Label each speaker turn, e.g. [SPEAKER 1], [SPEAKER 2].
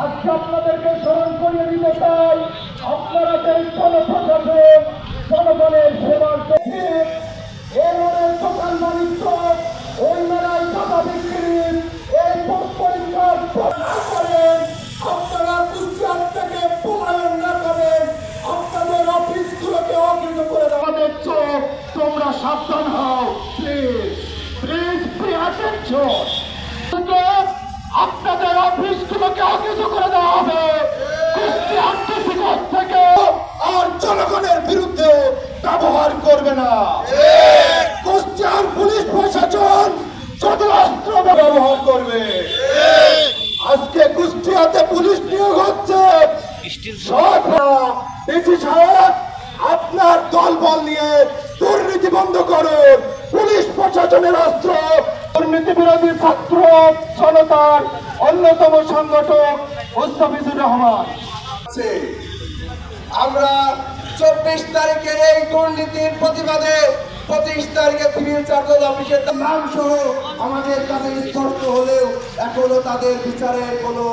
[SPEAKER 1] আজকে আপনাদেরকে স্মরণ করিয়ে দিতে চাই, আপনারা যে জনপ্রশাসন জনগণের সেবার জন্য এই মেলায় দোকান বাণিজ্য, ওই মেলায় টাকা বিক্রি, এই পরিষ্কার করেন, আপনারা কুষ্টিয়ার থেকে পলায়ন না করেন, আপনাদের অফিসগুলোকে অকৃত করে দেওয়া দিচ্ছ, তোমরা সাবধান হও। Please please pay attention. আপনাদের অফিসগুলোকে অকেজ করে দেওয়া হবে কুষ্টিয়ার ডিসিকোর্ট থেকে, আর জনগণের বিরুদ্ধে ব্যবহার করবে না। কুষ্টিয়ার পুলিশ প্রশাসন যদি অস্ত্র ব্যবহার করবে, আজকে কুষ্টিয়াতে পুলিশ নিয়োগ হচ্ছে, ডিসি সাহেব আপনার দল বল নিয়ে দুর্নীতি বন্ধ করুন। পুলিশ প্রশাসনের অস্ত্র দুর্নীতি বিরোধী ছাত্র জনতার অন্যতম সংগঠক মুস্তাফিজুর রহমান।
[SPEAKER 2] আমরা 24 তারিখের এই দুর্নীতির প্রতিবাদে 25 তারিখে সিভিল সার্জন অফিসের নাম সহ আমাদের কাছে স্পষ্ট হলেও এখনো তাদের বিচারের কোনো